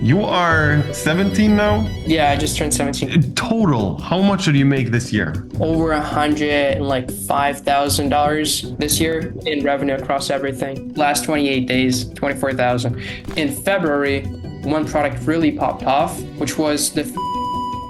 You are 17 now? Yeah, I just turned 17. Total, how much did you make this year? Over $105,000 this year in revenue across everything. Last 28 days, 24,000. In February, one product really popped off, which was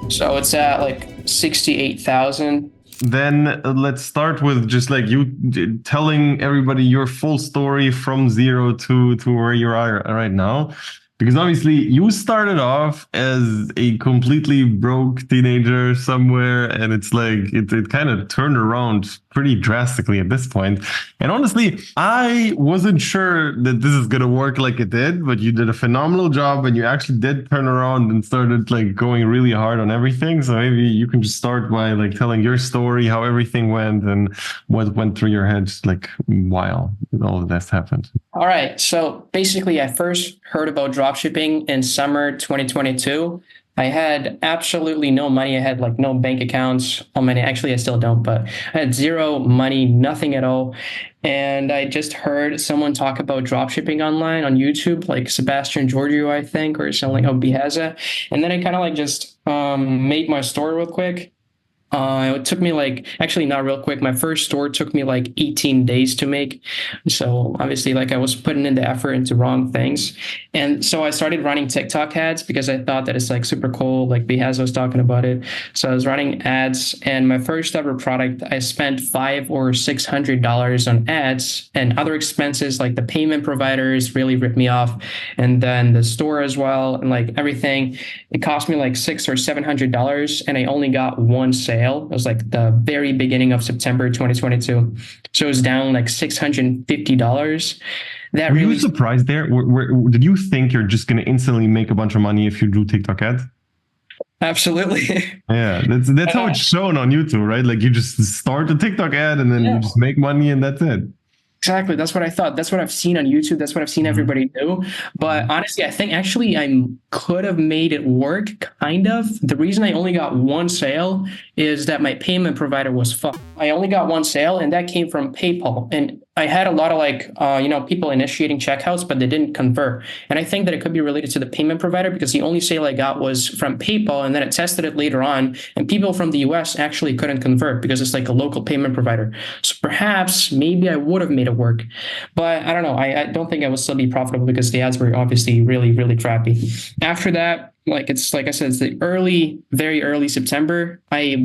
so it's at like 68,000. Then let's start with just like you telling everybody your full story from zero to where you are right now. Because obviously you started off as a completely broke teenager somewhere, and it's like it kind of turned around pretty drastically at this point. And honestly, I wasn't sure that this is gonna work like it did, but you did a phenomenal job, and you actually did turn around and started like going really hard on everything. So maybe you can just start by like telling your story, how everything went, and what went through your head like while all of this happened. All right. So basically, I first heard about dropshipping in summer 2022. I had absolutely no money. I had like no bank accounts. How many? Actually, I still don't, but I had zero money, nothing at all. And I just heard someone talk about dropshipping online on YouTube, like Sebastian Giorgio, I think, or something. Oh, Behaza. And then I kind of like just made my store real quick. It took me like, actually not real quick. My first store took me like 18 days to make. So obviously like I was putting in the effort into wrong things. And so I started running TikTok ads because I thought that it's like super cool. Like Behaz was talking about it. So I was running ads, and my first ever product, I spent $500 or $600 on ads, and other expenses like the payment providers really ripped me off. And then the store as well. And like everything, it cost me like $600 or $700, and I only got one sale. It was like the very beginning of September 2022. So it was down like $650. That Were really you surprised there? Did you think you're just going to instantly make a bunch of money if you do TikTok ads? Absolutely. Yeah, that's how it's shown on YouTube, right? Like you just start a TikTok ad and then you just make money and that's it. Exactly. That's what I thought. That's what I've seen on YouTube. That's what I've seen everybody do. But honestly, I think actually I could have made it work, kind of. The reason I only got one sale is that my payment provider was fucked. I only got one sale, and that came from PayPal. And I had a lot of like, people initiating checkouts, but they didn't convert. And I think that it could be related to the payment provider, because the only sale I got was from PayPal, and then it tested it later on. And people from the US actually couldn't convert because it's like a local payment provider. So perhaps maybe I would have made it work, but I don't know. I don't think I would still be profitable because the ads were obviously really, really crappy. After that, like it's like I said, it's the very early September. I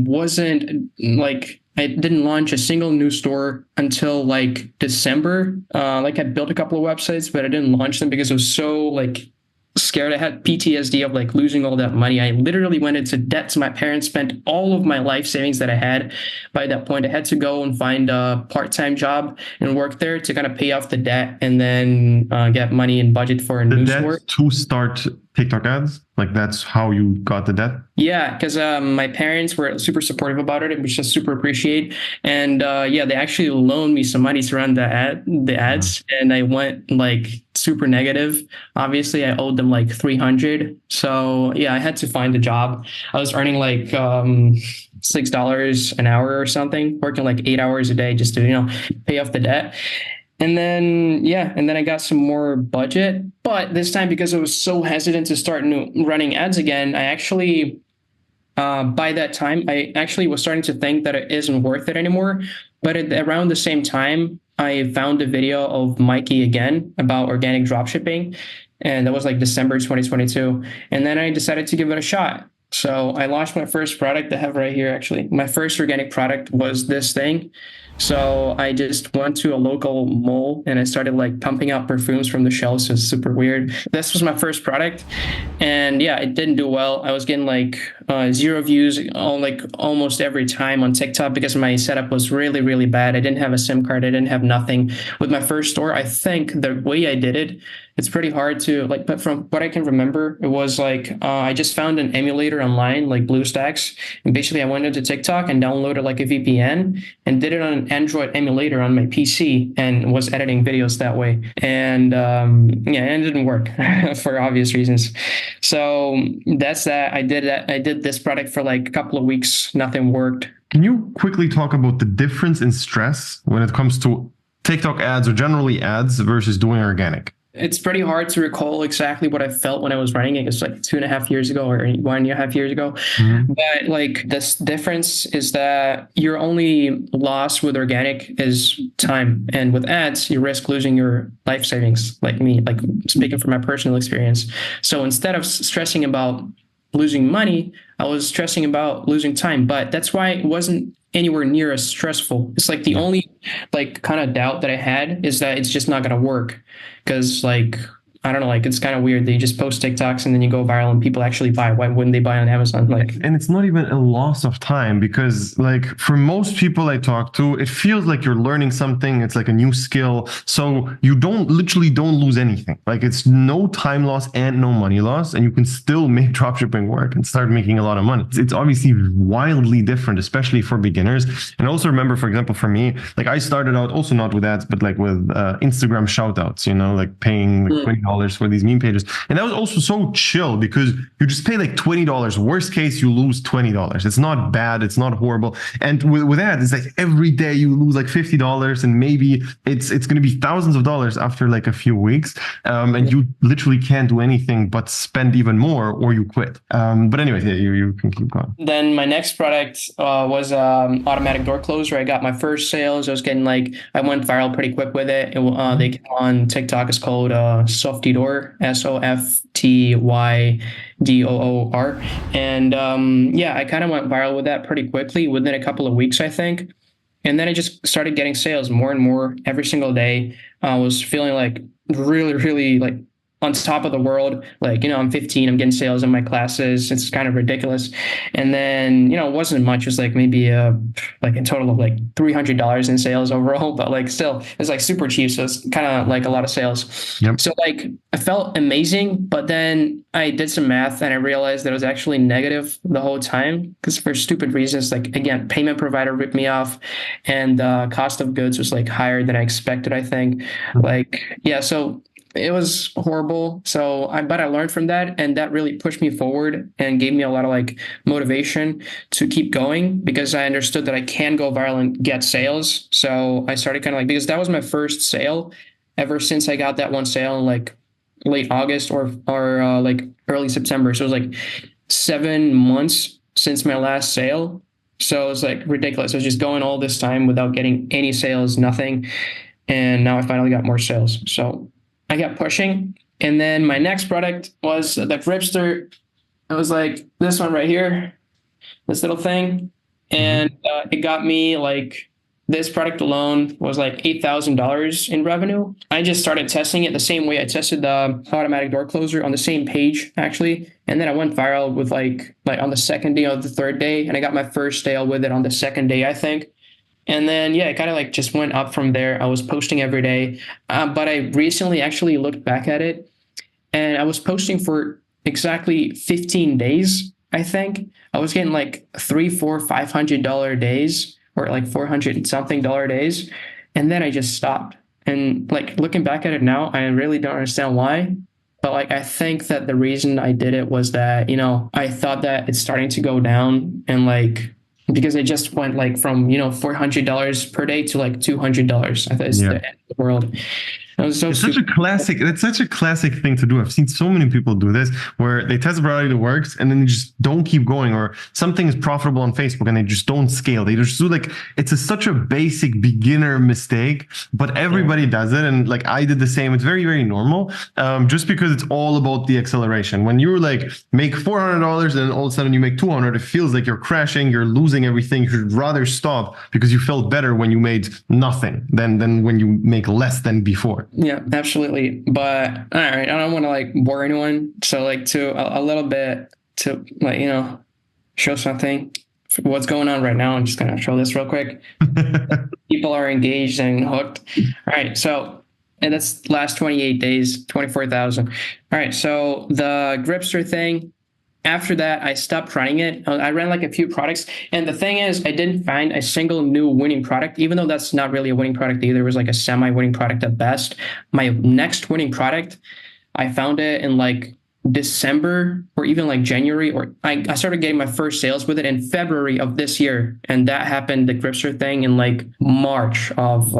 didn't launch a single new store until like December. Like I built a couple of websites, but I didn't launch them because it was so like scared. I had PTSD of like losing all that money. I literally went into debt to my parents, spent all of my life savings that I had. By that point, I had to go and find a part-time job and work there to kind of pay off the debt, and then get money and budget for a new store. To start TikTok ads? Like that's how you got the debt? Yeah, because my parents were super supportive about it, which I super appreciate. And they actually loaned me some money to run the ads, and I went like super negative. Obviously, I owed them like 300. So yeah, I had to find a job. I was earning like $6 an hour or something, working like 8 hours a day just to pay off the debt. And then I got some more budget, but this time, because I was so hesitant to start running ads again, I actually, by that time, I actually was starting to think that it isn't worth it anymore. But around the same time, I found a video of Mikey again about organic dropshipping, and that was like December 2022. And then I decided to give it a shot. So I launched my first product. I have right here, actually. My first organic product was this thing. So I just went to a local mall and I started like pumping out perfumes from the shelves. So it's super weird. This was my first product, and yeah, it didn't do well. I was getting like 0 views almost every time on TikTok because my setup was really, really bad. I didn't have a SIM card. I didn't have nothing. With my first store, I think the way I did it, it's pretty hard to like, but from what I can remember, it was like I just found an emulator online, like BlueStacks, and basically I went into TikTok and downloaded like a VPN and did it on an Android emulator on my PC and was editing videos that way. And and it didn't work for obvious reasons. So that's that. I did that. I did this product for like a couple of weeks. Nothing worked. Can you quickly talk about the difference in stress when it comes to TikTok ads or generally ads versus doing organic? it's pretty hard to recall exactly what I felt when I was running it. It's like 2.5 years ago or 1.5 years ago. Mhm. But like this difference is that your only loss with organic is time, and with ads, you risk losing your life savings. Like me, like speaking from my personal experience. So instead of stressing about losing money, I was stressing about losing time. But that's why it wasn't anywhere near as stressful. It's like the Yeah. only like kind of doubt that I had is that it's just not going to work because like I don't know, like it's kind of weird that you just post TikToks and then you go viral and people actually buy. Why wouldn't they buy on Amazon? Like, And it's not even a loss of time because, like, for most people I talk to, it feels like you're learning something. It's like a new skill. So you literally don't lose anything. Like, it's no time loss and no money loss. And you can still make dropshipping work and start making a lot of money. It's obviously wildly different, especially for beginners. And also remember, for example, for me, like, I started out also not with ads, but like with Instagram shout outs, like paying like $20 for these meme pages. And that was also so chill because you just pay like $20. Worst case, you lose $20. It's not bad. It's not horrible. And with ads, it's like every day you lose like $50, and maybe it's going to be thousands of dollars after like a few weeks. And you literally can't do anything but spend even more, or you quit. But anyways, yeah, you can keep going. then my next product was automatic door closer. I got my first sales. I was getting like I went viral pretty quick with it. They came on TikTok. It's called Softy Door, SOFTYDOOR. And yeah, I kind of went viral with that pretty quickly within a couple of weeks, I think. And then I just started getting sales more and more every single day. I was feeling like really, really like on top of the world. Like, I'm 15, I'm getting sales in my classes. It's kind of ridiculous. And then, it wasn't much. It was like maybe like a total of like $300 in sales overall, but like still it's like super cheap. So it's kind of like a lot of sales. Yep. So like I felt amazing, but then I did some math and I realized that it was actually negative the whole time because for stupid reasons, like again, payment provider ripped me off and the cost of goods was like higher than I expected, I think. Like, yeah, so it was horrible. But I learned from that, and that really pushed me forward and gave me a lot of like motivation to keep going because I understood that I can go viral and get sales. So I started kind of like, because that was my first sale ever since I got that one sale in like late August or like early September. So it was like 7 months since my last sale. So it was like ridiculous. I was just going all this time without getting any sales, nothing. And now I finally got more sales. So I got pushing. And then my next product was the Gripster. It was like this one right here, this little thing. And it got me like this product alone was like $8,000 in revenue. I just started testing it the same way I tested the automatic door closer on the same page, actually. And then I went viral with like on the second day or the third day. And I got my first sale with it on the second day, I think. And then, yeah, it kind of like just went up from there. I was posting every day. But I recently actually looked back at it and I was posting for exactly 15 days, I think. I was getting like $300, $400, $500 days or like 400 something dollar days. And then I just stopped. And like looking back at it now, I really don't understand why. But like, I think that the reason I did it was that, I thought that it's starting to go down and like, because it just went like from, $400 per day to like $200. I thought it's the end of the world. It's such a classic. It's such a classic thing to do. I've seen so many people do this where they test a product that works and then they just don't keep going, or something is profitable on Facebook and they just don't scale. They just do like, it's such a basic beginner mistake, but everybody does it. And like I did the same. It's very, very normal. Just because it's all about the acceleration. When you like make $400 and all of a sudden you make 200, it feels like you're crashing, you're losing everything. You should rather stop because you felt better when you made nothing than when you make less than before. Yeah, absolutely. But all right, I don't want to like bore anyone. So like to a little bit to like, show something what's going on right now. I'm just going to show this real quick. People are engaged and hooked. All right. So, and that's last 28 days, 24,000. All right. So the Gripster thing, after that, I stopped running it. I ran like a few products. And the thing is, I didn't find a single new winning product, even though that's not really a winning product either. It was like a semi-winning product at best. My next winning product, I found it in like December or even like January, or I started getting my first sales with it in February of this year. And that happened, the Gripster thing, in like March of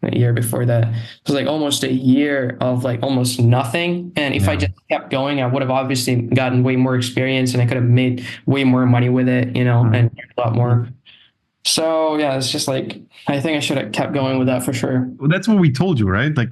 a year before that. It was like almost a year of like almost nothing. And if I Yeah. just kept going, I would have obviously gotten way more experience and I could have made way more money with it, you know, and a lot more. So yeah, it's just like I think I should have kept going with that for sure. Well, that's what we told you, right? Like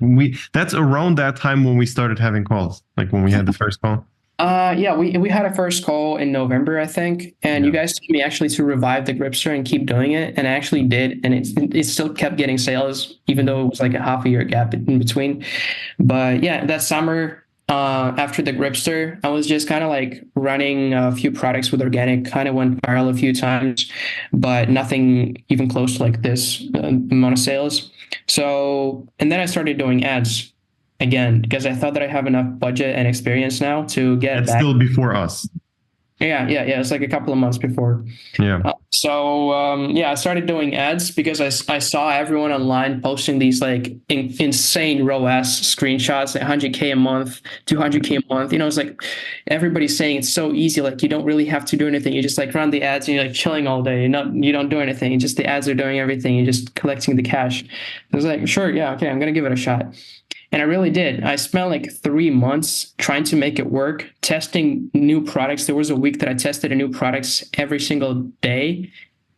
that's around that time when we started having calls, like when we had the first call. Yeah, we had a first call in November, I think, and you Yeah. guys told me actually to revive the Gripster and keep doing it, and I actually did, and it still kept getting sales, even though it was like a half a year gap in between. But yeah, that summer, after the Gripster, I was just kind of like running a few products with organic, kind of went viral a few times, but nothing even close to like this amount of sales. So, and then I started doing ads again because I thought that I have enough budget and experience now to get That's back. still before us. Yeah. It's like a couple of months before. Yeah. Yeah, I started doing ads because I saw everyone online posting these like insane ROAS screenshots, like 100K a month, 200K a month. You know, it's like everybody's saying it's so easy. Like you don't really have to do anything. You just like run the ads and you're like chilling all day. You don't do anything. Just the ads are doing everything. You're just collecting the cash. I was like, sure, yeah, okay, I'm gonna give it a shot. And I really did. I spent like 3 months trying to make it work, testing new products. There was a week that I tested a new products every single day.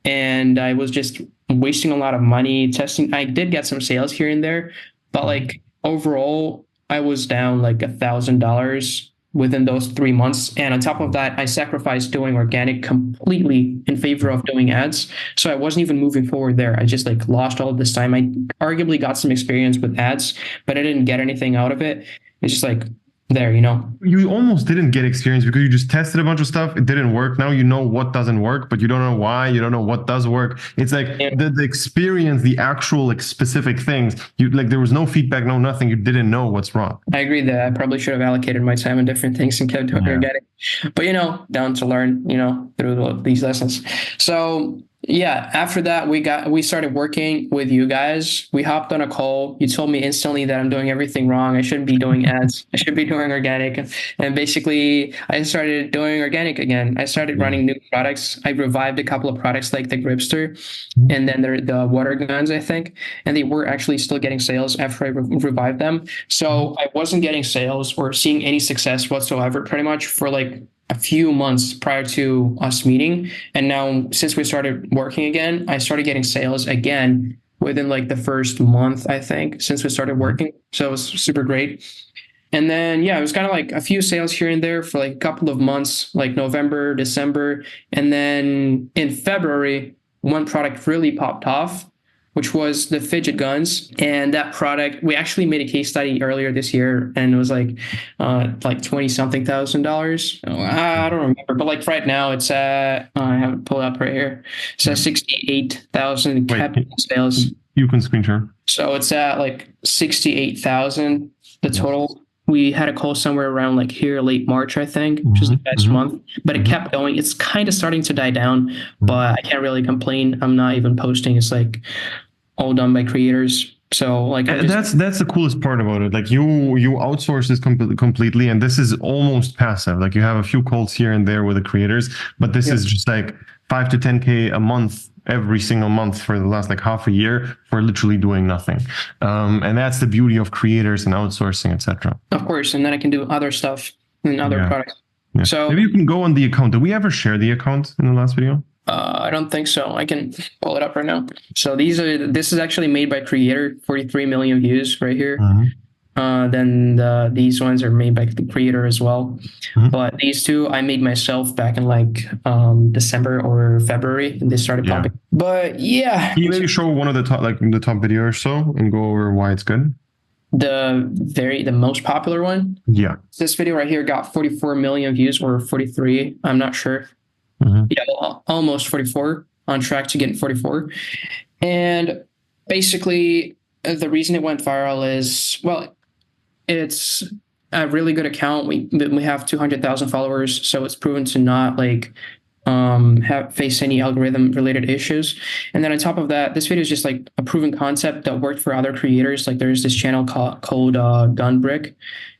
And I was just wasting a lot of money testing. I did get some sales here and there, but like overall, I was down like $1,000 within those 3 months. And on top of that, I sacrificed doing organic completely in favor of doing ads. So I wasn't even moving forward there. I just like lost all of this time. I arguably got some experience with ads, but I didn't get anything out of it. It's just like there, you know. You almost didn't get experience because you just tested a bunch of stuff. It didn't work. Now you know what doesn't work, but you don't know why. You don't know what does work. It's like Yeah. the experience, the actual like specific things. You like there was no feedback, no nothing. You didn't know what's wrong. I agree that I probably should have allocated my time on different things and kept doing Yeah. organic. But you know, down to learn, you know, through these lessons. So yeah, after that we started working with you guys. We hopped on a call. You told me instantly that I'm doing everything wrong. I shouldn't be doing ads. I should be doing organic. And basically I started doing organic again. I started running new products. I revived a couple of products like the Gripster and then the water guns, I think. And they were actually still getting sales after I revived them. So I wasn't getting sales or seeing any success whatsoever pretty much for like a few months prior to us meeting. And now since we started working again, I started getting sales again within like the first month, I think, since we started working. So it was super great. And then, yeah, it was kind of like a few sales here and there for like a couple of months, like November, December. And then in February, one product really popped off, which was the fidget guns. And that product, we actually made a case study earlier this year, and it was like 20 something $1,000. I don't remember, but like right now it's at, I have it pulled up right here. It's at 68,000 kept sales. You can screen share. So it's at like 68,000, the total. We had a call somewhere around like here, late March, I think, which is the best month, but it kept going. It's kind of starting to die down, but I can't really complain. I'm not even posting. It's like all done by creators. So like that's the coolest part about it. Like you outsource this completely, and this is almost passive. Like you have a few calls here and there with the creators, but this is just like 5 to 10K a month every single month for the last like half a year for literally doing nothing. And that's the beauty of creators and outsourcing, etc. Of course, and then I can do other stuff and other products. Yeah. So maybe you can go on the account. Did we ever share the account in the last video? I don't think so. I can pull it up right now. So this is actually made by creator, 43 million views right here. Then these ones are made by the creator as well. But these two I made myself back in like December or February, and they started popping. But yeah. Can you maybe show one of the top video or so and go over why it's good? The most popular one? Yeah. This video right here got 44 million views, or 43. I'm not sure. Yeah, almost 44, on track to getting 44. And basically the reason it went viral is, well, it's a really good account. We have 200,000 followers, so it's proven to not like face any algorithm related issues. And then on top of that, this video is just like a proven concept that worked for other creators. Like there's this channel called Gunbrick,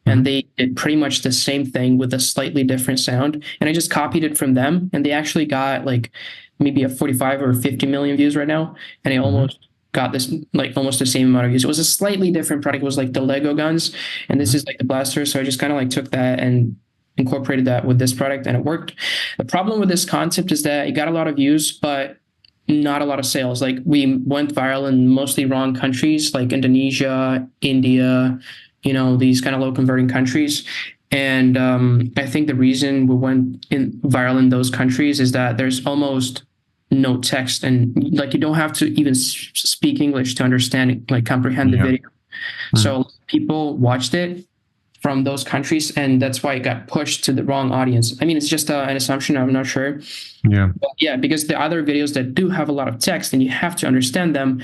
and they did pretty much the same thing with a slightly different sound. And I just copied it from them, and they actually got like maybe a 45 or 50 million views right now. And got this like almost the same amount of views. It was a slightly different product. It was like the Lego guns, and this is like the blaster. So I just kind of like took that and incorporated that with this product, and it worked. The problem with this concept is that it got a lot of views, but not a lot of sales. Like we went viral in mostly wrong countries like Indonesia, India, these kind of low converting countries. And I think the reason we went viral in those countries is that there's almost no text, and like you don't have to even speak English to understand it, like comprehend the video. So people watched it from those countries, and that's why it got pushed to the wrong audience. I mean, it's just an assumption. I'm not sure. But yeah, because the other videos that do have a lot of text and you have to understand them,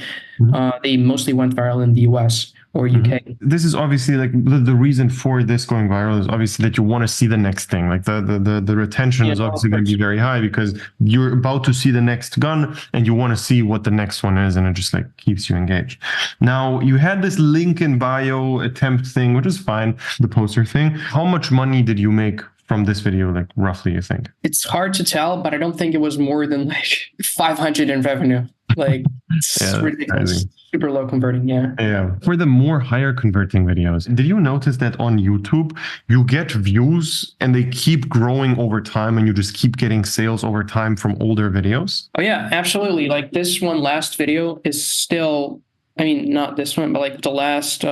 they mostly went viral in the US or UK. This is obviously like the reason for this going viral is obviously that you want to see the next thing. Like the retention is obviously going to be very high because you're about to see the next gun and you want to see what the next one is, and it just like keeps you engaged. Now you had this link in bio attempt thing, which is fine, the poster thing. How much money did you make from this video, like roughly, you think? It's hard to tell, but I don't think it was more than like 500 in revenue. Like it's ridiculous. Crazy. Super low converting, yeah. For the more higher converting videos, did you notice that on YouTube you get views and they keep growing over time and you just keep getting sales over time from older videos? Oh yeah, absolutely. Like this one last video is still, I mean, not this one, but like the last,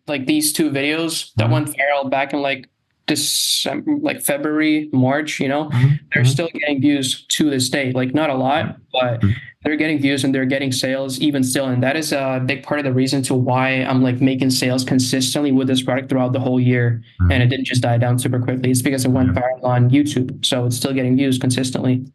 like these two videos that went viral back in like December, like February, March, they're still getting views to this day. Like not a lot, but they're getting views and they're getting sales even still. And that is a big part of the reason to why I'm like making sales consistently with this product throughout the whole year. And it didn't just die down super quickly. It's because it went viral on YouTube. So it's still getting views consistently.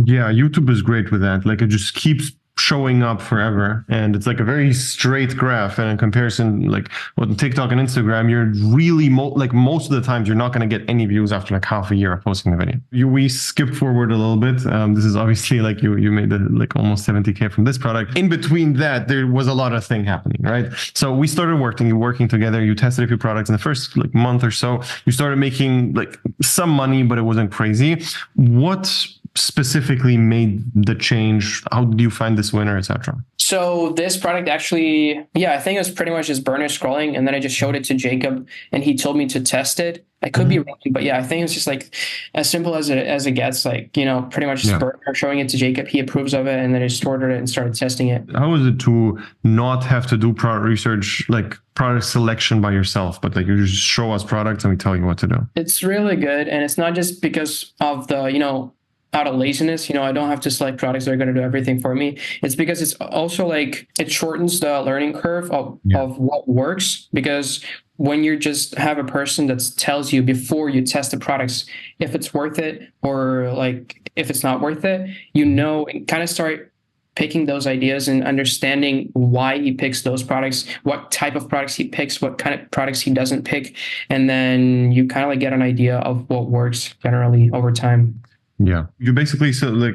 Yeah, YouTube is great with that. Like it just keeps showing up forever, and it's like a very straight graph. And in comparison, like with TikTok and Instagram, you're really most of the times you're not going to get any views after like half a year of posting the video. We skip forward a little bit. This is obviously like you made like almost 70K from this product. In between that, there was a lot of thing happening, right? So we started working together. You tested a few products in the first like month or so. You started making like some money, but it wasn't crazy. What specifically made the change? How did you find this winner, etc.? So this product actually, I think it was pretty much just burner scrolling, and then I just showed it to Jacob and he told me to test it. I could be wrong, but I think it's just like as simple as it gets. Like, pretty much just burner showing it to Jacob, he approves of it, and then I just ordered it and started testing it. How is it to not have to do product research, like product selection by yourself, but like you just show us products and we tell you what to do? It's really good, and it's not just because of the, out of laziness, I don't have to select products that are going to do everything for me. It's because it's also like it shortens the learning curve of what works, because when you just have a person that tells you before you test the products if it's worth it or like if it's not worth it, and kind of start picking those ideas and understanding why he picks those products, what type of products he picks, what kind of products he doesn't pick, and then you kind of like get an idea of what works generally over time. Yeah. You basically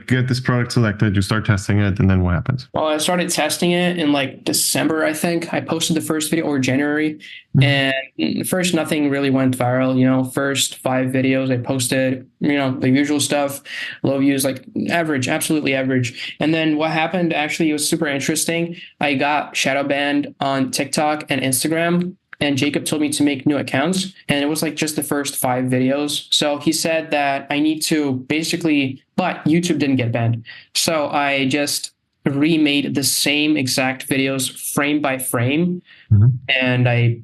get this product selected, you start testing it, and then what happens? Well, I started testing it in like December, I think. I posted the first video, or January. And first, nothing really went viral. First 5 videos I posted, the usual stuff, low views, like average, absolutely average. And then what happened, actually, it was super interesting. I got shadow banned on TikTok and Instagram. And Jacob told me to make new accounts, and it was like just the first 5 videos. So he said that I need to but YouTube didn't get banned. So I just remade the same exact videos frame by frame, and I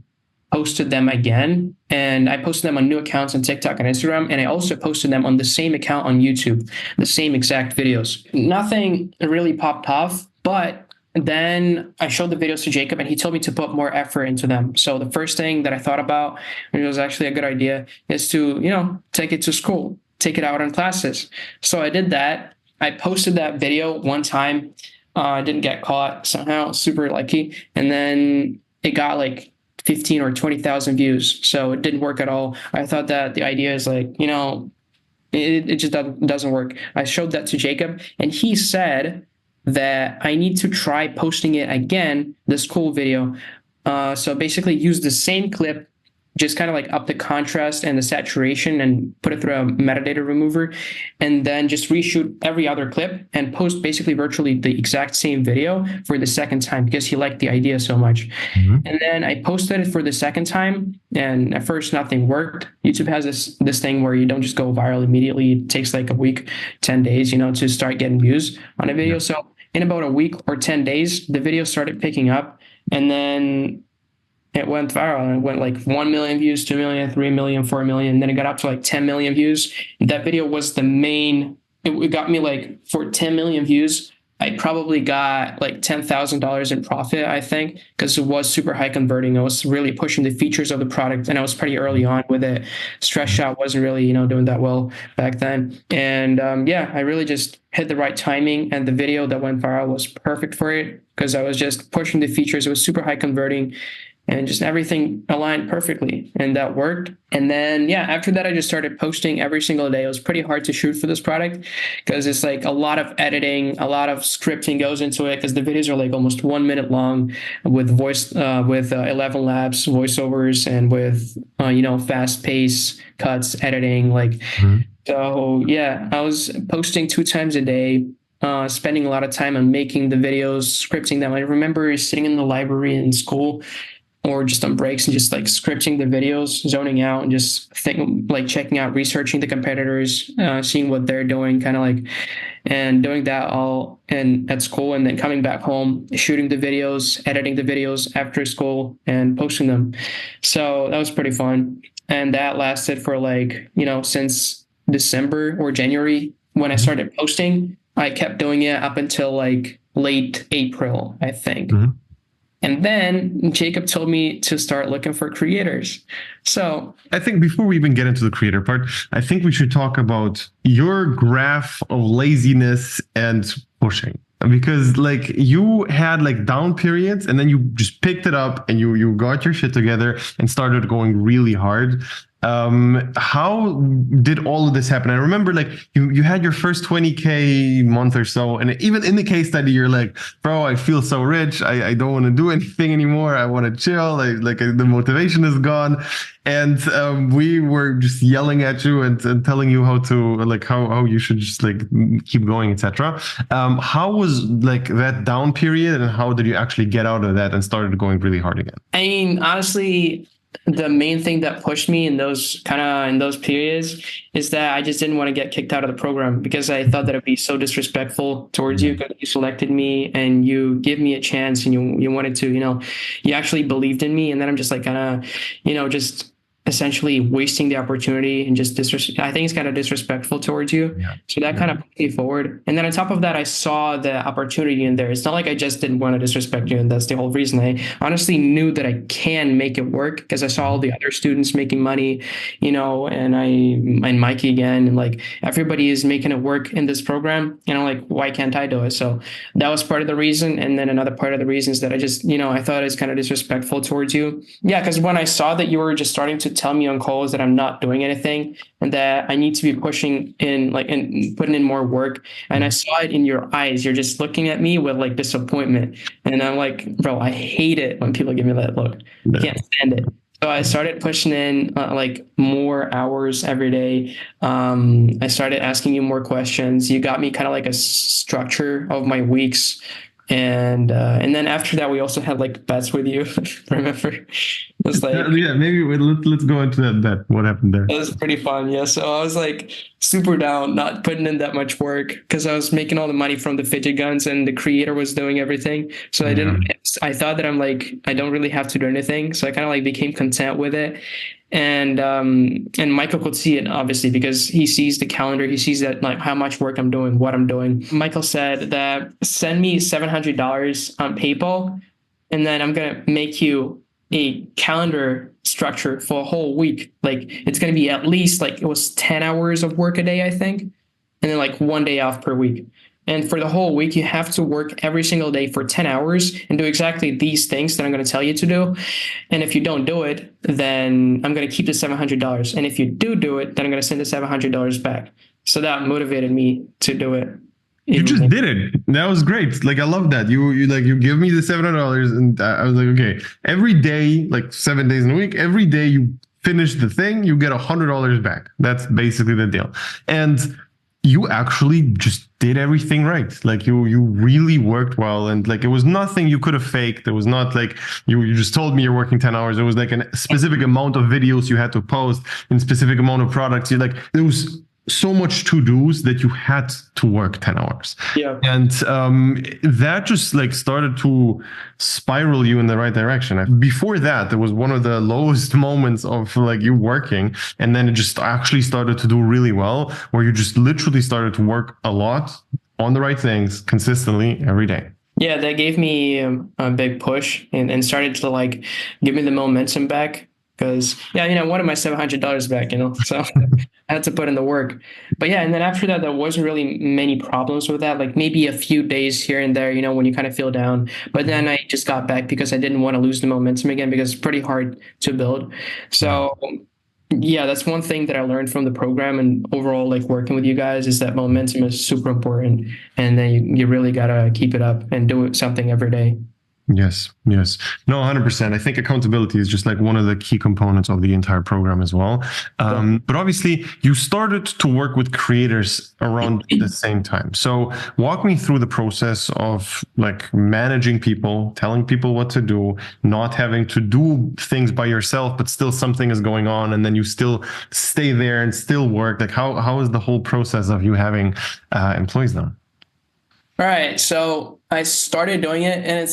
posted them again. And I posted them on new accounts on TikTok and Instagram. And I also posted them on the same account on YouTube, the same exact videos. Nothing really popped off, but then I showed the videos to Jacob and he told me to put more effort into them. So the first thing that I thought about, and it was actually a good idea, is to, take it to school, take it out in classes. So I did that. I posted that video one time. I didn't get caught somehow, super lucky. And then it got like 15 or 20,000 views. So it didn't work at all. I thought that the idea is like, it just doesn't work. I showed that to Jacob and he said that I need to try posting it again, the school video. So basically use the same clip just kind of like up the contrast and the saturation and put it through a metadata remover, and then just reshoot every other clip and post basically virtually the exact same video for the second time because he liked the idea so much. Mhm. And then I posted it for the second time, and at first nothing worked. YouTube has this thing where you don't just go viral immediately. It takes like a week, 10 days, to start getting views on a video. Yeah. So in about a week or 10 days, the video started picking up, and then it went viral, and it went like 1 million views, 2 million, 3 million, 4 million. And then it got up to like 10 million views. That video was the main, it got me like for 10 million views. I probably got like $10,000 in profit, I think, because it was super high converting. I was really pushing the features of the product, and I was pretty early on with it. Stress Shot wasn't really, doing that well back then. And yeah, I really just hit the right timing, and the video that went viral was perfect for it because I was just pushing the features. It was super high converting, and just everything aligned perfectly, and that worked. And then yeah, after that I just started posting every single day. It was pretty hard to shoot for this product because it's like a lot of editing, a lot of scripting goes into it because the videos are like almost 1 minute long with 11 labs voiceovers and with fast pace cuts, editing, like. Mhm. So yeah, I was posting 2 times a day, spending a lot of time on making the videos, scripting them. I remember sitting in the library in school or just on breaks and just like scripting the videos, zoning out, and just checking out, researching the competitors, seeing what they're doing, kind of like, and doing that all at school, and then coming back home, shooting the videos, editing the videos after school, and posting them. So that was pretty fun, and that lasted for like since December or January when I started posting. I kept doing it up until like late April, I think. Mhm. And then Jacob told me to start looking for creators. So I think before we even get into the creator part, I think we should talk about your graph of laziness and pushing. Because like you had like down periods and then you just picked it up and you got your shit together and started going really hard. How did all of this happen? I remember like you had your first 20K month or so, and even in the case study, you're like, bro, I feel so rich. I don't want to do anything anymore. I want to chill. The motivation is gone. And we were just yelling at you and telling you how to like how you should just like keep going, etc. How was like that down period, and how did you actually get out of that and started going really hard again? I mean, honestly, the main thing that pushed me in those periods is that I just didn't want to get kicked out of the program because I thought that it'd be so disrespectful towards you because you selected me and you give me a chance and you wanted to, you actually believed in me. And then I'm just like kind of, just essentially wasting the opportunity and just I think it's kind of disrespectful towards you. Yeah. So that kind of pushed me forward. And then on top of that, I saw the opportunity in there. It's not like I just didn't want to disrespect you, and that's the whole reason. I honestly knew that I can make it work because I saw all the other students making money, and Mikey again, and like everybody is making it work in this program. And I'm like, why can't I do it? So that was part of the reason. And then another part of the reason is that I just, I thought it was kind of disrespectful towards you. Yeah, because when I saw that you were just starting to tell me on calls that I'm not doing anything and that I need to be pushing in and putting in more work. And I saw it in your eyes. You're just looking at me with like disappointment. And I'm like, bro, I hate it when people give me that look. I can't stand it. So I started pushing in like more hours every day. I started asking you more questions. You got me kind of like a structure of my weeks. And then after that, we also had like bets with you. Remember? It was like Yeah, maybe let's go into that bet. What happened there? it was pretty fun. Yeah. So I was like super down, not putting in that much work because I was making all the money from the fidget guns and the creator was doing everything. So I thought that I'm like, I don't really have to do anything. So I kind of like became content with it. And Michael could see it obviously because he sees the calendar. He sees that like how much work I'm doing, what I'm doing. Michael said that send me $700 on PayPal, and then I'm gonna make you a calendar structure for a whole week. Like it's gonna be at least like it was 10 hours of work a day, I think, and then like 1 day off per week. And for the whole week, you have to work every single day for 10 hours and do exactly these things that I'm going to tell you to do. And if you don't do it, then I'm going to keep the $700. And if you do it, then I'm going to send the $700 back. So that motivated me to do it. You just Even did it. That was great. Like I love that. You give me the $700, and I was like, okay, every day, like 7 days in a week, every day you finish the thing, you get $100 back. That's basically the deal. And you actually just did everything right. Like you really worked well, and like it was nothing you could have faked. It was not like you just told me you're working 10 hours. It was like a specific amount of videos you had to post in specific amount of products. You like there was so much to do's that you had to work 10 hours. yeah. And that just like started to spiral you in the right direction. Before that, it was one of the lowest moments of like you working. And then it just actually started to do really well, where you just literally started to work a lot on the right things consistently every day. Yeah, that gave me a big push and started to like give me the momentum back. Because yeah, I wanted my $700 back, so I had to put in the work. But yeah, and then after that, there wasn't really many problems with that. Like maybe a few days here and there, when you kind of feel down. But then I just got back because I didn't want to lose the momentum again because it's pretty hard to build. So yeah, that's one thing that I learned from the program and overall, like working with you guys, is that momentum is super important, and then you really gotta keep it up and do it something every day. Yes, yes. No, 100%. I think accountability is just like one of the key components of the entire program as well. But obviously, you started to work with creators around the same time. So walk me through the process of like managing people, telling people what to do, not having to do things by yourself, but still something is going on, and then you still stay there and still work. Like how is the whole process of you having employees now? All right, so I started doing it, and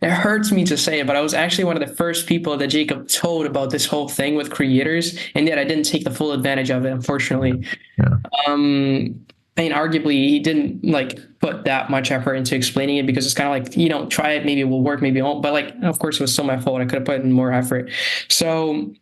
it hurts me to say it, but I was actually one of the first people that Jacob told about this whole thing with creators, and yet I didn't take the full advantage of it, unfortunately. Yeah. I mean, arguably, he didn't like put that much effort into explaining it because it's kind of like, try it, maybe it will work, maybe it won't. But like, of course, it was still my fault. I could have put in more effort. So,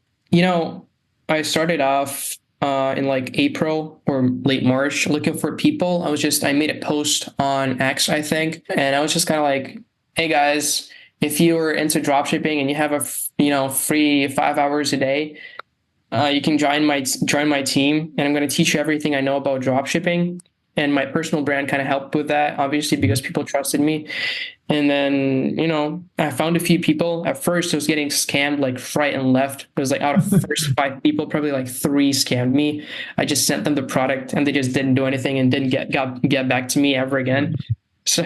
I started off in like April or late March looking for people. I made a post on X, I think, and I was just kind of like, hey guys, if you're into dropshipping and you have a free 5 hours a day, you can join my team, and I'm going to teach you everything I know about dropshipping. And my personal brand kind of helped with that, obviously, because people trusted me. And then, I found a few people. At first, I was getting scammed like right and left. It was like out of the first 5 people, probably like 3 scammed me. I just sent them the product, and they just didn't do anything and didn't get back to me ever again. So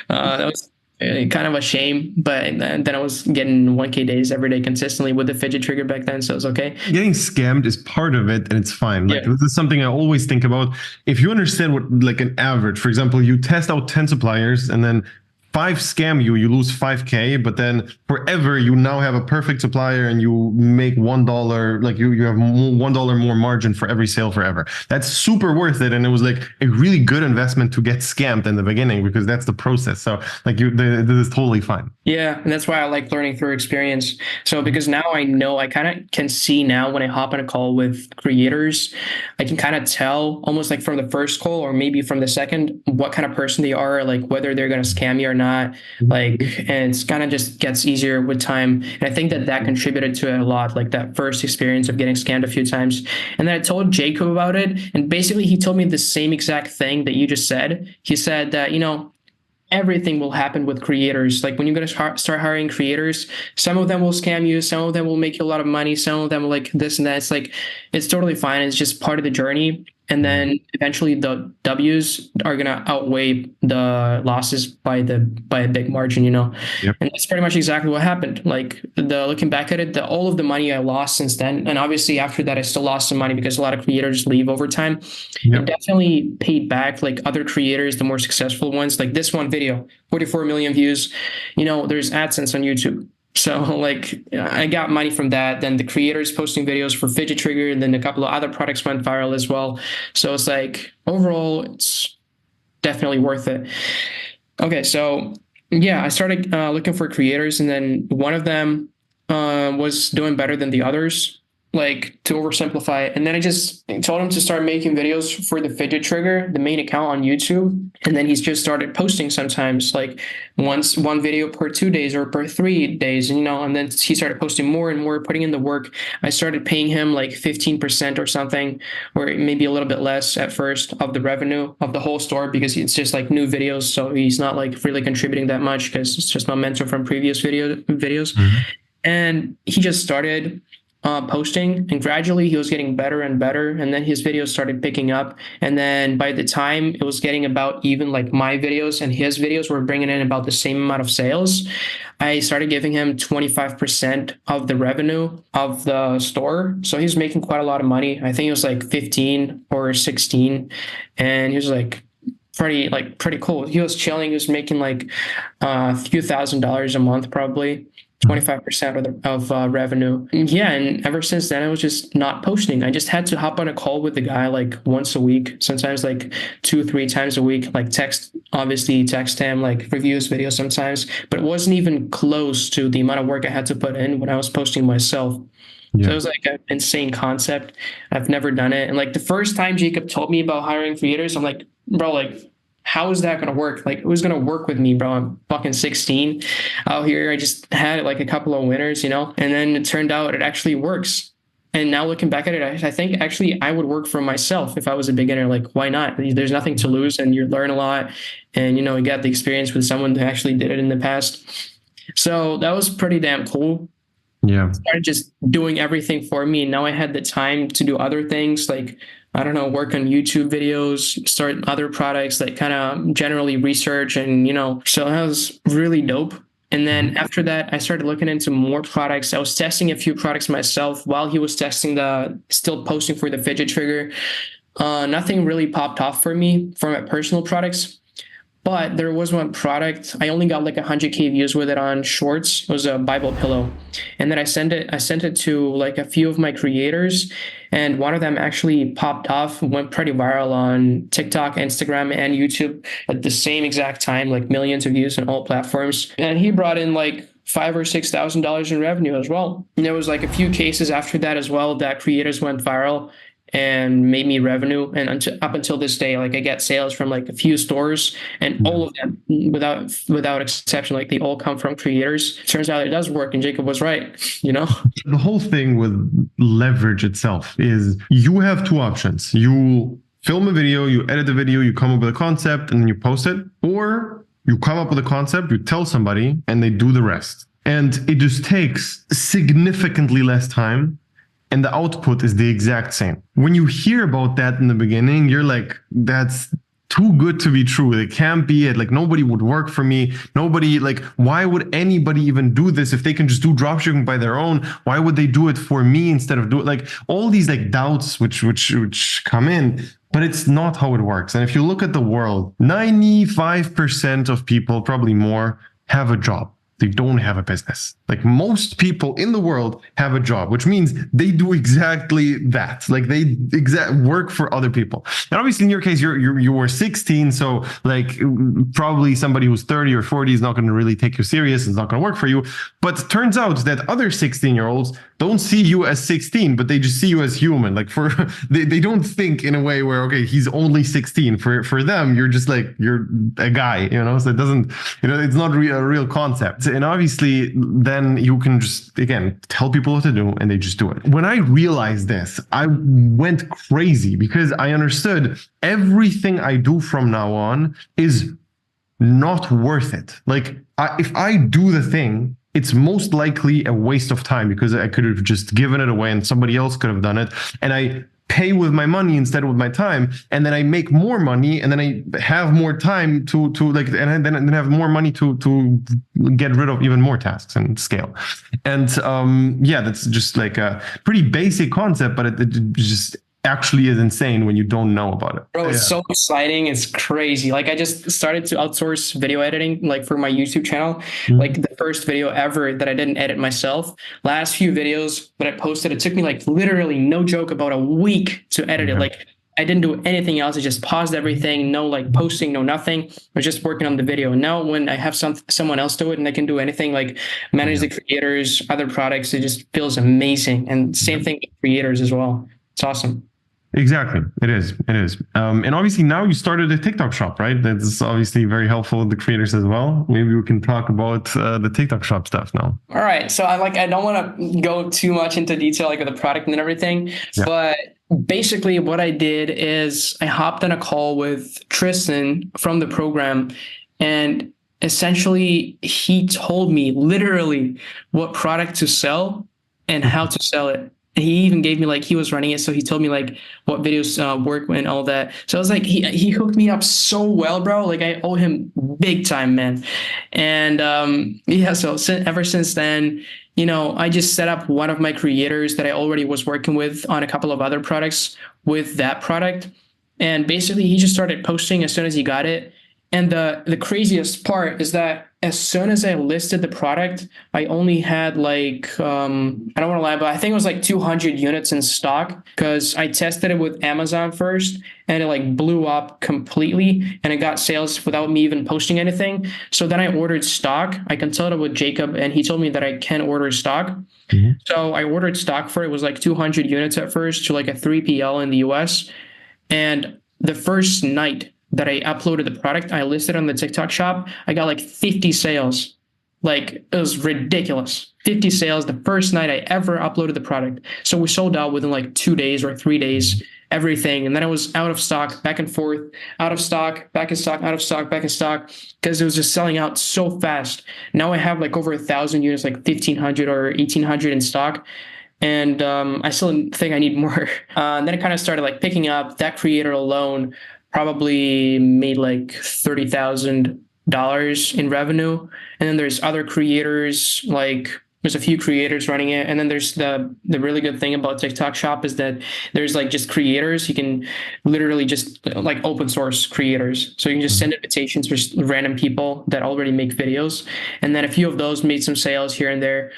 that was kind of a shame, but then I was getting 1K days every day consistently with the fidget trigger back then, so it was okay. Getting scammed is part of it, and it's fine. Like Yeah. this is something I always think about. If you understand what like an average, for example, you test out 10 suppliers and then 5 scam you, you lose 5K, but then forever you now have a perfect supplier and you make $1, like you have $1 more margin for every sale forever. That's super worth it. And it was like a really good investment to get scammed in the beginning because that's the process. So like this is totally fine. Yeah, and that's why I like learning through experience. So because now I know, I kind of can see now when I hop on a call with creators, I can kind of tell almost like from the first call or maybe from the second what kind of person they are, like whether they're going to scam you or not. Like, and it's kind of just gets easier with time. And I think that contributed to it a lot, like that first experience of getting scammed a few times. And then I told Jacob about it, and basically he told me the same exact thing that you just said. He said that, everything will happen with creators. Like when you're going to start hiring creators, some of them will scam you, some of them will make you a lot of money, some of them will like this and that. It's like, it's totally fine. It's just part of the journey. And then eventually the W's are going to outweigh the losses by a big margin, Yep. And that's pretty much exactly what happened. Like looking back at it, all of the money I lost since then, and obviously after that, I still lost some money because a lot of creators leave over time. Yep. It definitely paid back, like other creators, the more successful ones, like this one video, 44 million views, there's AdSense on YouTube. So like I got money from that. Then the creators posting videos for Fidget Trigger, and then a couple of other products went viral as well. So it's like overall, it's definitely worth it. Okay, so yeah, I started looking for creators, and then one of them was doing better than the others. like to oversimplify it. And then I just told him to start making videos for the fidget trigger, the main account on YouTube. And then he's just started posting sometimes, like one video per 2 days or per 3 days, and then he started posting more and more, putting in the work. I started paying him like 15% or something, or maybe a little bit less at first of the revenue of the whole store, because it's just like new videos. So he's not like really contributing that much because it's just my mentor from previous videos. Mm-hmm. And he just started posting, and gradually he was getting better and better, and then his videos started picking up, and then by the time it was getting about even, like my videos and his videos were bringing in about the same amount of sales, I started giving him 25% of the revenue of the store. So he was making quite a lot of money. I think it was like 15 or 16, and he was like pretty cool. He was chilling. He was making like a few $1,000s a month, probably 25% of revenue. Yeah, and ever since then, I was just not posting. I just had to hop on a call with the guy like once a week, sometimes like 2-3 times a week, like text him, like review his video sometimes, but it wasn't even close to the amount of work I had to put in when I was posting myself. Yeah. So it was like an insane concept. I've never done it. And like the first time Jacob told me about hiring creators, I'm like, bro, like, how is that going to work? Like, who's going to work with me, bro? I'm fucking 16 out here. I just had like a couple of winners, and then it turned out it actually works. And now looking back at it, I think actually I would work for myself if I was a beginner. Like, why not? There's nothing to lose, and you learn a lot, and, you got the experience with someone who actually did it in the past. So that was pretty damn cool. Yeah. I started just doing everything for me. And now I had the time to do other things, like, I don't know, work on YouTube videos, start other products, like kind of generally research, and, so that was really dope. And then after that, I started looking into more products. I was testing a few products myself while he was still posting for the fidget trigger. Nothing really popped off for me for my personal products. But there was one product, I only got like 100K views with it on Shorts. It was a Bible pillow. And then I sent it to like a few of my creators, and one of them actually popped off, went pretty viral on TikTok, Instagram, and YouTube at the same exact time, like millions of views on all platforms. And he brought in like $5,000 or $6,000 in revenue as well. And there was like a few cases after that as well that creators went viral and made me revenue. And up until this day, like I get sales from like a few stores, and all of them, without exception, like they all come from creators. Turns out it does work, and Jacob was right, The whole thing with leverage itself is you have two options. You film a video, you edit the video, you come up with a concept, and then you post it, or you come up with a concept, you tell somebody, and they do the rest. And it just takes significantly less time, and the output is the exact same. When you hear about that in the beginning, you're like, that's too good to be true. It can't be it. Like, nobody would work for me. Nobody, like, why would anybody even do this if they can just do dropshipping by their own? Why would they do it for me instead of do it? Like, all these like doubts which come in, but it's not how it works. And if you look at the world, 95% of people, probably more, have a job. They don't have a business. Like, most people in the world have a job, which means they do exactly that. Like, they work for other people. And obviously in your case, you were 16. So like probably somebody who's 30 or 40 is not going to really take you serious. It's not going to work for you. But it turns out that other 16-year-olds don't see you as 16, but they just see you as human. Like, they don't think in a way where, okay, he's only 16. For them, you're just like, you're a guy, so it doesn't, it's not a real concept. And obviously then you can just, again, tell people what to do, and they just do it. When I realized this, I went crazy, because I understood everything I do from now on is not worth it. Like, if I do the thing, it's most likely a waste of time, because I could have just given it away and somebody else could have done it. And I pay with my money instead of with my time, and then I make more money, and then I have more time to like, and then have more money to get rid of even more tasks and scale. And that's just like a pretty basic concept, but it just actually is insane when you don't know about it. Bro, it's so exciting. It's crazy. Like, I just started to outsource video editing, like for my YouTube channel. Mm-hmm. Like the first video ever that I didn't edit myself. Last few videos that I posted, it took me like literally, no joke, about a week to edit it. Like, I didn't do anything else. I just paused everything, no like posting, no nothing. I was just working on the video. And now when I have someone else do it and I can do anything like manage the creators, other products, it just feels amazing. And same thing with creators as well. It's awesome. Exactly. It is. It is. And obviously now you started a TikTok shop, right? That's obviously very helpful with the creators as well. Maybe we can talk about the TikTok shop stuff now. All right. So I don't want to go too much into detail like with the product and everything, but basically what I did is I hopped on a call with Tristan from the program, and essentially he told me literally what product to sell and how to sell it. He even gave me like, he was running it, so he told me like what videos work and all that. So I was like, he hooked me up so well, bro. Like I owe him big time, man. And so ever since then, I just set up one of my creators that I already was working with on a couple of other products with that product, and basically he just started posting as soon as he got it. And the craziest part is that as soon as I listed the product, I only had like, I don't want to lie, but I think it was like 200 units in stock, because I tested it with Amazon first and it like blew up completely and it got sales without me even posting anything. So then I ordered stock. I consulted with Jacob and he told me that I can order stock. So I ordered stock for it. It was like 200 units at first to like a 3PL in the US. And the first night that I uploaded the product, I listed on the TikTok shop, I got like 50 sales. Like it was ridiculous. 50 sales the first night I ever uploaded the product. So we sold out within like 2 days or 3 days, everything. And then I was out of stock, back and forth, out of stock, back in stock, out of stock, back in stock, because it was just selling out so fast. Now I have like over 1,000 units, like 1,500 or 1,800 in stock. And I still think I need more. And then it kind of started like picking up. That creator alone probably made like $30,000 in revenue. And then there's other creators, like there's a few creators running it. And then there's the really good thing about TikTok shop is that there's like just creators. You can literally just like open source creators. So you can just send invitations for random people that already make videos. And then a few of those made some sales here and there.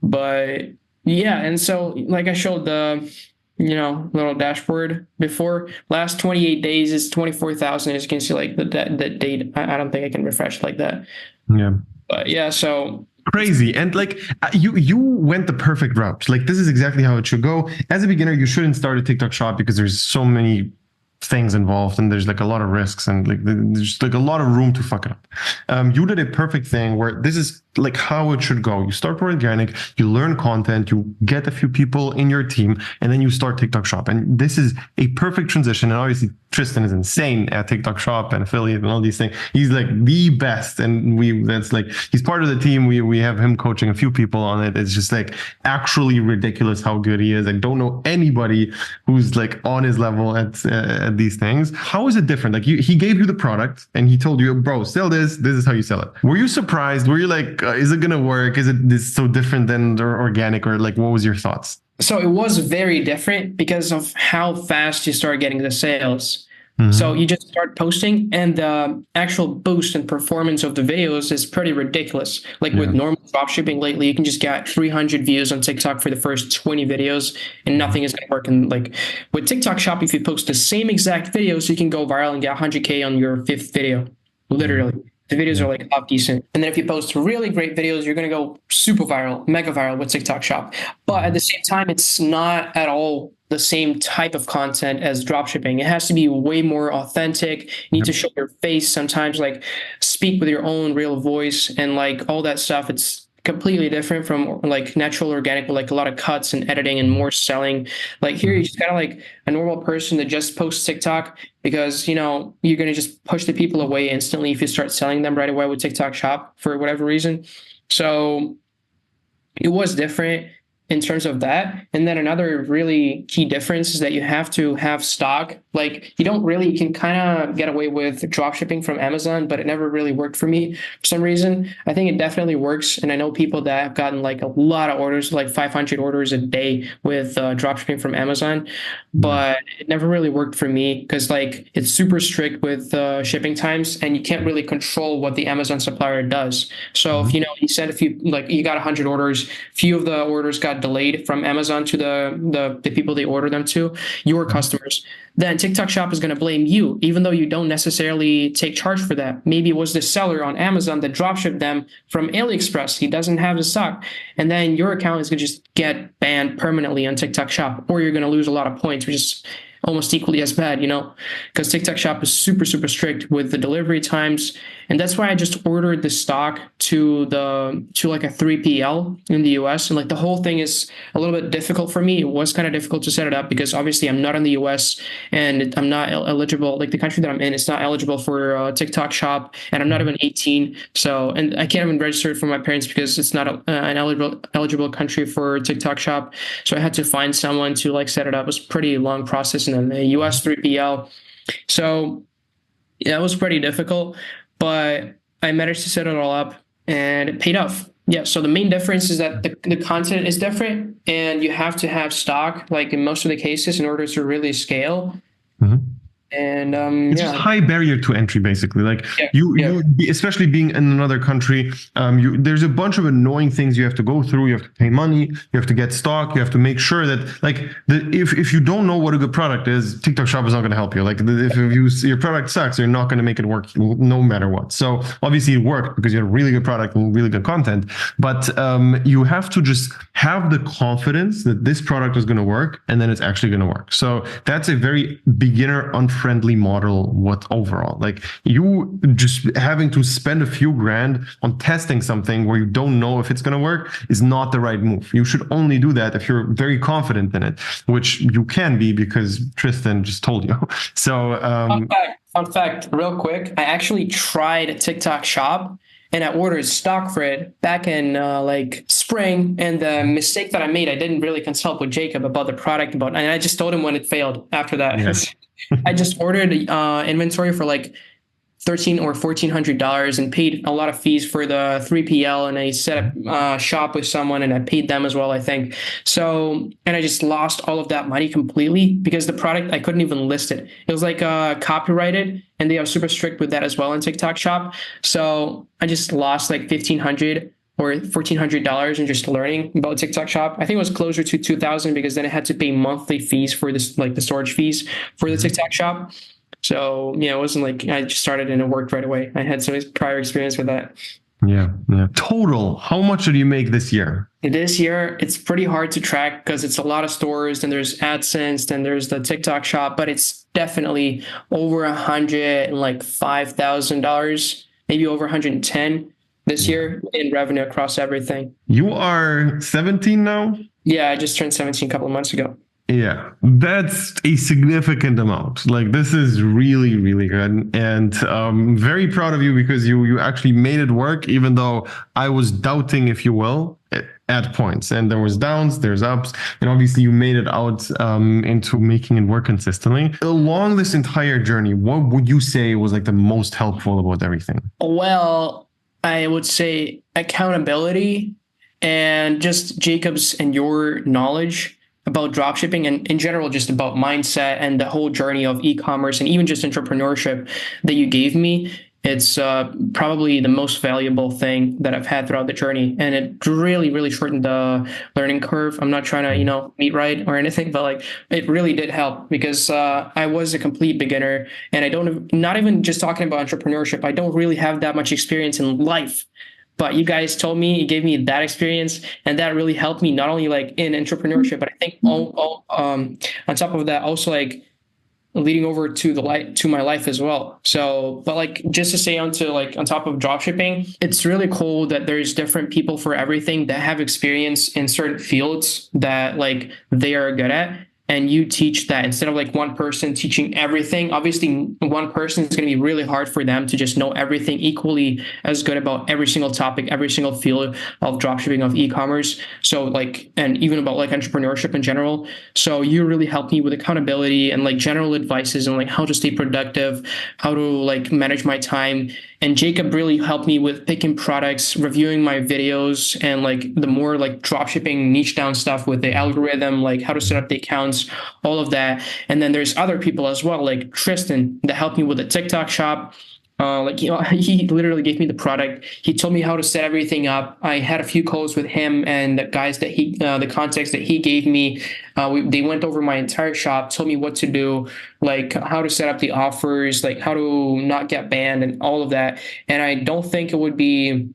But yeah, and so like I showed the little dashboard before, last 28 days is 24,000. As you can see, like the date, I don't think I can refresh like that. Yeah. But yeah, so crazy. And like you went the perfect route. Like this is exactly how it should go. As a beginner, you shouldn't start a TikTok shop because there's so many things involved and there's like a lot of risks and like there's like a lot of room to fuck it up. You did a perfect thing where this is like how it should go. You start organic, you learn content, you get a few people in your team, and then you start TikTok shop. And this is a perfect transition. And obviously Tristan is insane at TikTok shop and affiliate and all these things. He's like the best. And that's like, he's part of the team. We have him coaching a few people on it. It's just like actually ridiculous how good he is. I don't know anybody who's like on his level at these things. How is it different? Like he gave you the product and he told you, bro, sell this. This is how you sell it. Were you surprised? Were you like, is it going to work? Is it this so different than organic, or like, what was your thoughts? So it was very different because of how fast you start getting the sales. So you just start posting and the actual boost and performance of the videos is pretty ridiculous. Like with normal dropshipping lately, you can just get 300 views on TikTok for the first 20 videos and nothing is going to work. And like with TikTok shop, if you post the same exact videos, you can go viral and get 100K on your 5th video, literally. The videos are like half decent. And then if you post really great videos, you're going to go super viral, mega viral with TikTok shop. But at the same time, it's not at all the same type of content as dropshipping. It has to be way more authentic. You need to show your face sometimes, like speak with your own real voice and like all that stuff. It's completely different from like natural organic with like a lot of cuts and editing and more selling. Like here, you're just kind of like a normal person that just posts TikTok because, you're going to just push the people away instantly if you start selling them right away with TikTok shop for whatever reason. So it was different in terms of that. And then another really key difference is that you have to have stock. Like you can kind of get away with dropshipping from Amazon, but it never really worked for me for some reason. I think it definitely works. And I know people that have gotten like a lot of orders, like 500 orders a day with dropshipping from Amazon, but it never really worked for me because like it's super strict with shipping times and you can't really control what the Amazon supplier does. So if, you said if you like you got 100 orders, few of the orders got delayed from Amazon to the people they order them to, your customers, then TikTok Shop is going to blame you, even though you don't necessarily take charge for that. Maybe it was the seller on Amazon that dropshipped them from AliExpress. He doesn't have the stock. And then your account is going to just get banned permanently on TikTok Shop, or you're going to lose a lot of points, which is almost equally as bad, because TikTok Shop is super, super strict with the delivery times. And that's why I just ordered the stock to like a 3PL in the US. And like the whole thing is a little bit difficult for me. It was kind of difficult to set it up because obviously I'm not in the US and I'm not eligible. Like the country that I'm in, it's not eligible for TikTok Shop, and I'm not even 18. So, and I can't even register it for my parents because it's not an eligible country for TikTok Shop. So I had to find someone to like set it up. It was a pretty long process, and then the US 3PL. So yeah, it was pretty difficult, but I managed to set it all up and it paid off. Yeah. So the main difference is that the content is different, and you have to have stock, like in most of the cases, in order to really scale. Mm-hmm. And it's just high barrier to entry, basically. Like you especially being in another country, there's a bunch of annoying things you have to go through. You have to pay money, you have to get stock, you have to make sure that if you don't know what a good product is, TikTok Shop is not going to help you. Like if your product sucks, you're not going to make it work no matter what. So obviously it worked because you had a really good product and really good content, but you have to just have the confidence that this product is going to work, and then it's actually going to work. So that's a very beginner unfriendly model. What overall, like you just having to spend a few grand on testing something where you don't know if it's going to work is not the right move. You should only do that if you're very confident in it, which you can be because Tristan just told you. So fun fact, real quick, I actually tried TikTok Shop and I ordered stock for it back in like spring. And the mistake that I made, I didn't really consult with Jacob about the product, and I just told him when it failed after that. Yes. I just ordered inventory for like $1,300 or $1,400 and paid a lot of fees for the 3PL, and I set up a shop with someone and I paid them as well, I think. So, and I just lost all of that money completely because the product, I couldn't even list it. It was like copyrighted, and they are super strict with that as well in TikTok Shop. So I just lost like $1,500 or $1,400 in just learning about TikTok Shop. I think it was closer to 2,000 because then I had to pay monthly fees for this, like the storage fees for the TikTok Shop. So, it wasn't like I just started and it worked right away. I had some prior experience with that. Yeah. Total, how much did you make this year? This year, it's pretty hard to track because it's a lot of stores, and there's AdSense, and there's the TikTok Shop, but it's definitely over $105,000, maybe over 110 this year in revenue across everything. You are 17 now? Yeah, I just turned 17 a couple of months ago. Yeah, that's a significant amount. Like this is really, really good. And very proud of you because you actually made it work, even though I was doubting, if you will, at points. And there was downs, there's ups, and obviously you made it out into making it work consistently. Along this entire journey, what would you say was like the most helpful about everything? Well, I would say accountability and just Jacob's and your knowledge about dropshipping, and in general, just about mindset and the whole journey of e-commerce and even just entrepreneurship that you gave me. It's probably the most valuable thing that I've had throughout the journey. And it really, really shortened the learning curve. I'm not trying to, meet right or anything, but like it really did help because I was a complete beginner, and not even just talking about entrepreneurship, I don't really have that much experience in life. But you guys told me, you gave me that experience, and that really helped me not only like in entrepreneurship, but I think on top of that, also like leading over to my life as well. So, but like just to say on top of dropshipping, it's really cool that there's different people for everything that have experience in certain fields that like they are good at. And you teach that instead of like one person teaching everything. Obviously, one person is going to be really hard for them to just know everything equally as good about every single topic, every single field of dropshipping, of e-commerce. So like, and even about like entrepreneurship in general. So you really helped me with accountability and like general advices on like how to stay productive, how to like manage my time. And Jacob really helped me with picking products, reviewing my videos, and like the more like dropshipping niche down stuff with the algorithm, like how to set up the accounts, all of that. And then there's other people as well, like Tristan, that helped me with the TikTok Shop. He literally gave me the product. He told me how to set everything up. I had a few calls with him and the guys that the contacts that he gave me. They went over my entire shop, told me what to do, like how to set up the offers, like how to not get banned and all of that. And I don't think it would be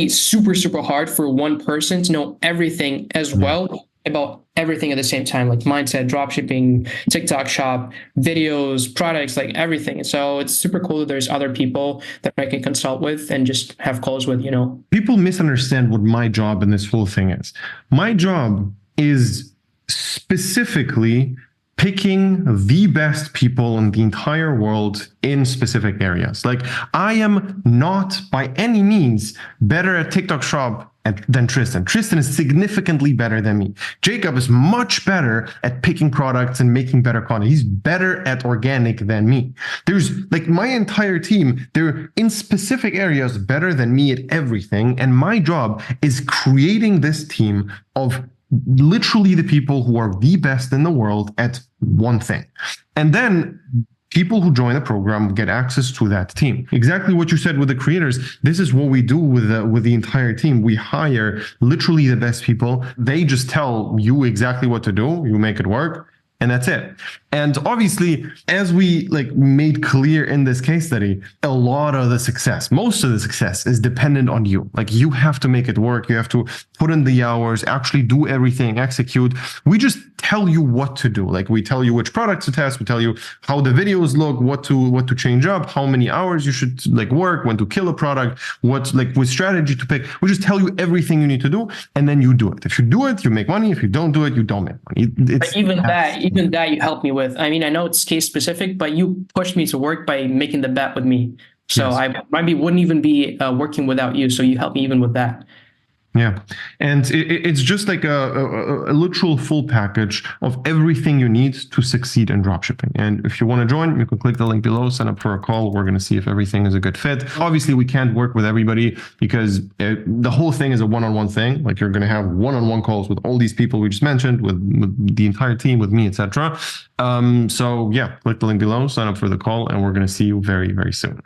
super, super hard for one person to know everything as well about everything at the same time, like mindset, dropshipping, TikTok shop, videos, products, like everything. So it's super cool that there's other people that I can consult with and just have calls with, People misunderstand what my job in this whole thing is. My job is specifically picking the best people in the entire world in specific areas. Like, I am not by any means better at TikTok shop than Tristan. Tristan is significantly better than me. Jacob is much better at picking products and making better content. He's better at organic than me. There's like my entire team, they're in specific areas better than me at everything. And my job is creating this team of literally the people who are the best in the world at one thing. And then people who join the program get access to that team. Exactly what you said with the creators. This is what we do with the entire team. We hire literally the best people. They just tell you exactly what to do. You make it work. And that's it. And obviously, as we made clear in this case study, a lot of the success, most of the success is dependent on you. Like, you have to make it work. You have to put in the hours, actually do everything, execute. We just tell you what to do. Like, we tell you which products to test. We tell you how the videos look, what to change up, how many hours you should work, when to kill a product, what strategy to pick. We just tell you everything you need to do, and then you do it. If you do it, you make money. If you don't do it, you don't make money. Even that you helped me with. I mean, I know it's case specific, but you pushed me to work by making the bet with me. So yes. I maybe wouldn't even be working without you. So you helped me even with that. Yeah. And it's just like a literal full package of everything you need to succeed in dropshipping. And if you want to join, you can click the link below, sign up for a call. We're going to see if everything is a good fit. Obviously, we can't work with everybody because the whole thing is a one-on-one thing. Like, you're going to have one-on-one calls with all these people we just mentioned, with the entire team, with me, etc. So yeah, click the link below, sign up for the call, and we're going to see you very, very soon.